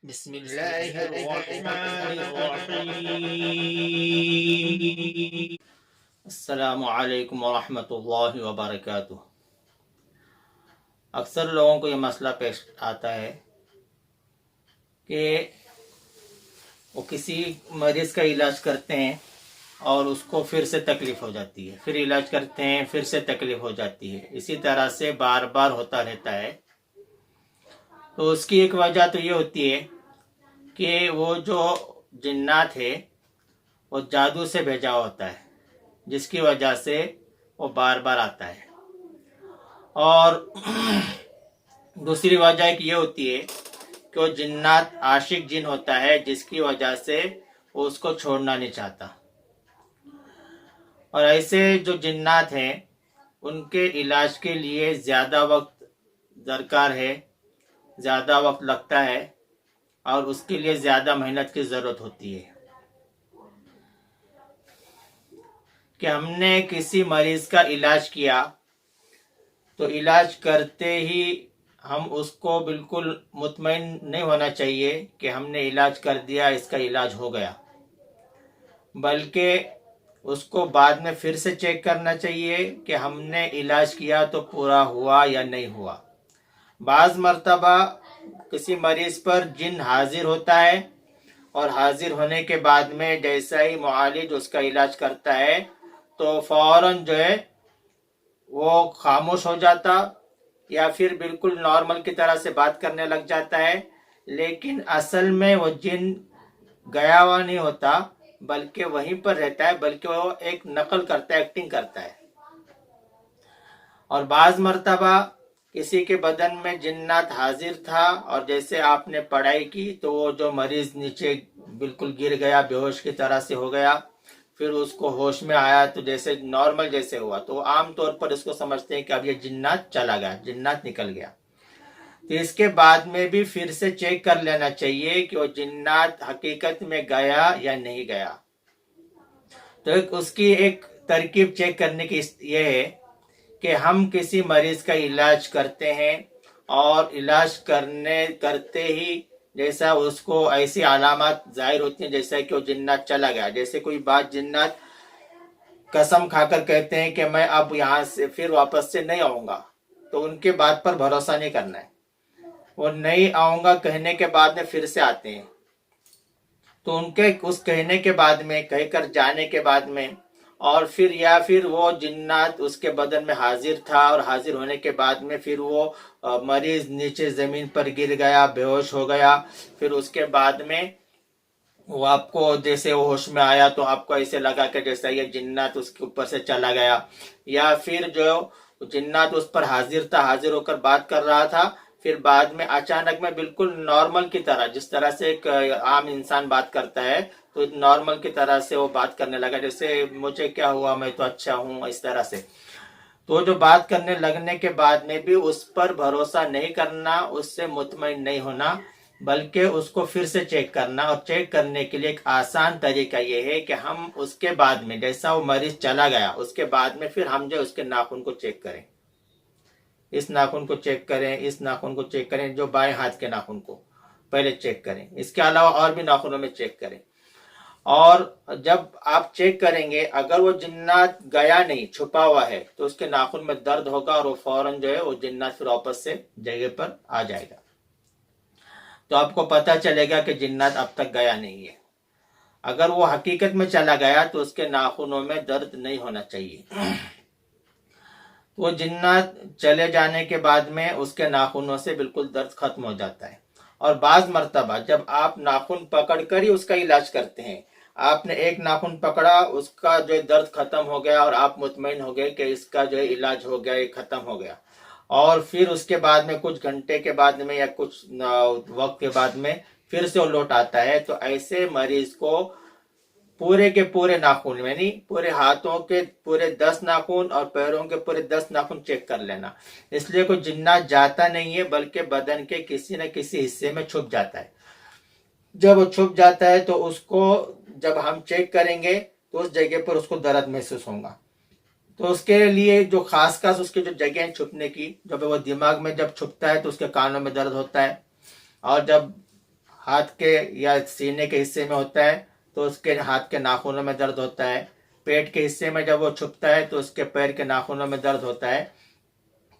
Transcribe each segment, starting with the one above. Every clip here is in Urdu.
بسم الله الرحمن الرحيم. السلام علیکم ورحمۃ اللہ وبرکاتہ. اکثر لوگوں کو یہ مسئلہ پیش آتا ہے کہ وہ کسی مریض کا علاج کرتے ہیں اور اس کو پھر سے تکلیف ہو جاتی ہے، پھر علاج کرتے ہیں پھر سے تکلیف ہو جاتی ہے، اسی طرح سے بار بار ہوتا رہتا ہے. تو اس کی ایک وجہ تو یہ ہوتی ہے کہ وہ جو جنات ہے وہ جادو سے بھیجا ہوتا ہے، جس کی وجہ سے وہ بار بار آتا ہے. اور دوسری وجہ ایک یہ ہوتی ہے کہ وہ جنات عاشق جن ہوتا ہے، جس کی وجہ سے وہ اس کو چھوڑنا نہیں چاہتا. اور ایسے جو جنات ہیں ان کے علاج کے لیے زیادہ وقت درکار ہے، زیادہ وقت لگتا ہے اور اس کے لیے زیادہ محنت کی ضرورت ہوتی ہے. کہ ہم نے کسی مریض کا علاج کیا تو علاج کرتے ہی ہم اس کو بالکل مطمئن نہیں ہونا چاہیے کہ ہم نے علاج کر دیا، اس کا علاج ہو گیا، بلکہ اس کو بعد میں پھر سے چیک کرنا چاہیے کہ ہم نے علاج کیا تو پورا ہوا یا نہیں ہوا. بعض مرتبہ کسی مریض پر جن حاضر ہوتا ہے اور حاضر ہونے کے بعد میں جیسا ہی معالج اس کا علاج کرتا ہے تو فوراً جو ہے وہ خاموش ہو جاتا یا پھر بالکل نارمل کی طرح سے بات کرنے لگ جاتا ہے، لیکن اصل میں وہ جن گیا ہوا نہیں ہوتا بلکہ وہیں پر رہتا ہے، بلکہ وہ ایک نقل کرتا ہے، ایکٹنگ کرتا ہے. اور بعض مرتبہ کسی کے بدن میں جنات حاضر تھا اور جیسے آپ نے پڑھائی کی تو وہ جو مریض نیچے بالکل گر گیا، بے ہوش کی طرح سے ہو گیا، پھر اس کو ہوش میں آیا تو جیسے نارمل جیسے ہوا، تو عام طور پر اس کو سمجھتے ہیں کہ اب یہ جنات چلا گیا، جنات نکل گیا. تو اس کے بعد میں بھی پھر سے چیک کر لینا چاہیے کہ وہ جنات حقیقت میں گیا یا نہیں گیا. تو اس کی ایک ترکیب چیک کرنے کی یہ ہے کہ ہم کسی مریض کا علاج کرتے ہیں اور علاج کرتے ہی جیسا اس کو ایسی علامات ظاہر ہوتی ہیں جیسا کہ وہ جنات چلا گیا، جیسے کوئی بات جنات قسم کھا کر کہتے ہیں کہ میں اب یہاں سے پھر واپس سے نہیں آؤں گا، تو ان کے بات پر بھروسہ نہیں کرنا ہے. وہ نہیں آؤں گا کہنے کے بعد میں پھر سے آتے ہیں، تو ان کے اس کہنے کے بعد میں، کہہ کر جانے کے بعد میں، اور پھر وہ جنات اس کے بدن میں حاضر تھا اور حاضر ہونے کے بعد میں پھر وہ مریض نیچے زمین پر گر گیا، بے ہوش ہو گیا، پھر اس کے بعد میں وہ آپ کو جیسے وہ ہوش میں آیا تو آپ کو ایسے لگا کہ جیسا یہ جنات اس کے اوپر سے چلا گیا، یا پھر جو جنات اس پر حاضر تھا، حاضر ہو کر بات کر رہا تھا، پھر بعد میں اچانک میں بالکل نارمل کی طرح، جس طرح سے ایک عام انسان بات کرتا ہے تو نارمل کی طرح سے وہ بات کرنے لگا، جیسے مجھے کیا ہوا، میں تو اچھا ہوں، اس طرح سے. تو جو بات کرنے لگنے کے بعد میں بھی اس پر بھروسہ نہیں کرنا، اس سے مطمئن نہیں ہونا، بلکہ اس کو پھر سے چیک کرنا. اور چیک کرنے کے لیے ایک آسان طریقہ یہ ہے کہ ہم اس کے بعد میں جیسا وہ مریض چلا گیا اس کے بعد میں پھر ہم جو اس کے ناخن کو چیک کریں، اس ناخن کو چیک کریں، اس ناخن کو چیک کریں، جو بائیں ہاتھ کے ناخن کو پہلے چیک کریں، اس کے علاوہ اور بھی ناخنوں میں چیک کریں. اور جب آپ چیک کریں گے اگر وہ جنات گیا نہیں، چھپا ہوا ہے، تو اس کے ناخن میں درد ہوگا اور وہ فوراً جو ہے وہ جنات پھر واپس سے جگہ پر آ جائے گا. تو آپ کو پتہ چلے گا کہ جنات اب تک گیا نہیں ہے. اگر وہ حقیقت میں چلا گیا تو اس کے ناخنوں میں درد نہیں ہونا چاہیے. وہ جنات چلے جانے کے بعد میں اس کے ناخنوں سے بالکل درد ختم ہو جاتا ہے. اور بعض مرتبہ جب آپ ناخن پکڑ کر ہی اس کا علاج کرتے ہیں، آپ نے ایک ناخن پکڑا، اس کا جو درد ختم ہو گیا اور آپ مطمئن ہو گئے کہ اس کا جو علاج ہو گیا، یہ ختم ہو گیا، اور پھر اس کے بعد میں کچھ گھنٹے کے بعد میں یا کچھ وقت کے بعد میں پھر سے وہ لوٹ آتا ہے، تو ایسے مریض کو پورے کے پورے ناخن، یعنی پورے ہاتھوں کے پورے 10 ناخن اور پیروں کے پورے 10 ناخن چیک کر لینا. اس لیے کوئی جنات جاتا نہیں ہے بلکہ بدن کے کسی نہ کسی حصے میں چھپ جاتا ہے. جب وہ چھپ جاتا ہے تو اس کو جب ہم چیک کریں گے تو اس جگہ پر اس کو درد محسوس ہوگا. تو اس کے لیے جو خاص اس کی جو جگہ ہے چھپنے کی، جب وہ دماغ میں جب چھپتا ہے تو اس کے کانوں میں درد ہوتا ہے، اور جب ہاتھ کے یا سینے کے حصے میں ہوتا ہے تو اس کے ہاتھ کے ناخنوں میں درد ہوتا ہے، پیٹ کے حصے میں جب وہ چھپتا ہے تو اس کے پیر کے ناخنوں میں درد ہوتا ہے۔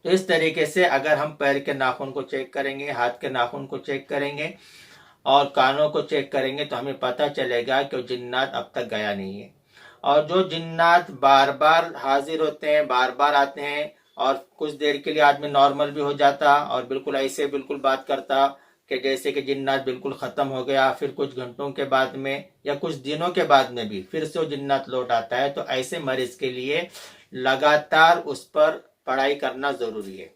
تو اس طریقے سے اگر ہم پیر کے ناخن کو چیک کریں گے، ہاتھ کے ناخن کو چیک کریں گے اور کانوں کو چیک کریں گے تو ہمیں پتہ چلے گا کہ وہ جنات اب تک گیا نہیں ہے۔ اور جو جنات بار بار حاضر ہوتے ہیں، بار بار آتے ہیں اور کچھ دیر کے لیے آدمی نارمل بھی ہو جاتا اور بالکل ایسے بالکل بات کرتا کہ جیسے کہ جنات بالکل ختم ہو گیا، پھر کچھ گھنٹوں کے بعد میں یا کچھ دنوں کے بعد میں بھی پھر سے وہ جنات لوٹ آتا ہے، تو ایسے مریض کے لیے لگاتار اس پر پڑھائی کرنا ضروری ہے۔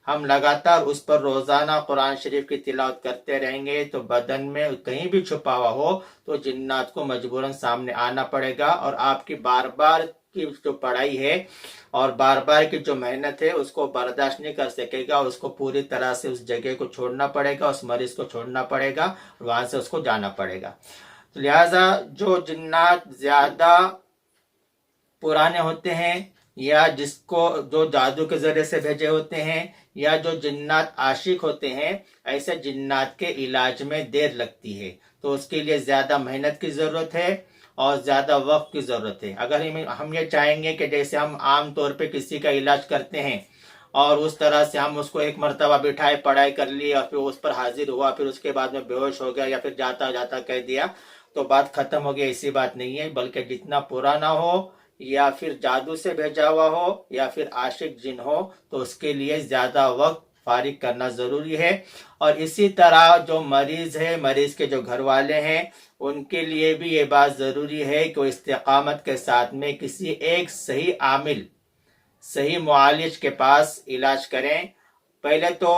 ہم لگاتار اس پر روزانہ قرآن شریف کی تلاوت کرتے رہیں گے تو بدن میں کہیں بھی چھپا ہوا ہو تو جنات کو مجبوراً سامنے آنا پڑے گا، اور آپ کی بار بار کی جو پڑھائی ہے اور بار بار کی جو محنت ہے اس کو برداشت نہیں کر سکے گا، اس کو پوری طرح سے اس جگہ کو چھوڑنا پڑے گا، اس مریض کو چھوڑنا پڑے گا، وہاں سے اس کو جانا پڑے گا۔ لہٰذا جو جنات زیادہ پرانے ہوتے ہیں یا جس کو جو جادو کے ذریعے سے بھیجے ہوتے ہیں یا جو جنات عاشق ہوتے ہیں، ایسے جنات کے علاج میں دیر لگتی ہے، تو اس کے لیے زیادہ محنت کی ضرورت ہے اور زیادہ وقت کی ضرورت ہے۔ اگر ہم یہ چاہیں گے کہ جیسے ہم عام طور پہ کسی کا علاج کرتے ہیں اور اس طرح سے ہم اس کو ایک مرتبہ بٹھائے، پڑھائی کر لی اور پھر اس پر حاضر ہوا، پھر اس کے بعد میں بے ہوش ہو گیا یا پھر جاتا جاتا کہہ دیا تو بات ختم ہو گئی، ایسی بات نہیں ہے، بلکہ جتنا پرانا ہو یا پھر جادو سے بھیجا ہوا ہو یا پھر عاشق جن ہو تو اس کے لیے زیادہ وقت فارغ کرنا ضروری ہے۔ اور اسی طرح جو مریض ہے، مریض کے جو گھر والے ہیں، ان کے لیے بھی یہ بات ضروری ہے کہ وہ استقامت کے ساتھ میں کسی ایک صحیح عامل، صحیح معالج کے پاس علاج کریں۔ پہلے تو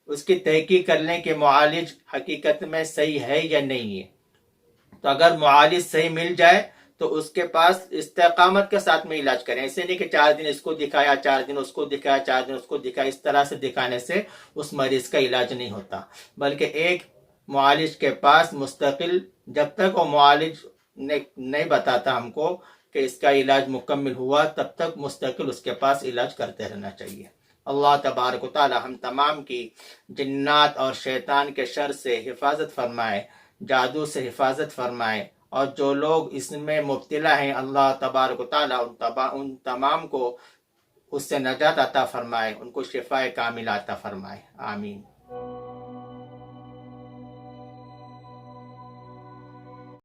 اس کی تحقیق کر لیں کہ معالج حقیقت میں صحیح ہے یا نہیں ہے، تو اگر معالج صحیح مل جائے تو اس کے پاس استقامت کے ساتھ میں علاج کریں۔ ایسے نہیں کہ 4 دن اس کو دکھایا، 4 دن اس کو دکھایا، 4 دن اس کو دکھایا، اس طرح سے دکھانے سے اس مریض کا علاج نہیں ہوتا، بلکہ ایک معالج کے پاس مستقل، جب تک وہ معالج نہیں بتاتا ہم کو کہ اس کا علاج مکمل ہوا، تب تک مستقل اس کے پاس علاج کرتے رہنا چاہیے۔ اللہ تبارک و تعالی ہم تمام کی جنات اور شیطان کے شر سے حفاظت فرمائے، جادو سے حفاظت فرمائے، اور جو لوگ اس میں مبتلا ہیں اللہ تبارک و تعالی ان تمام کو اس سے نجات عطا فرمائے، ان کو شفاء کاملہ عطا فرمائے، آمین۔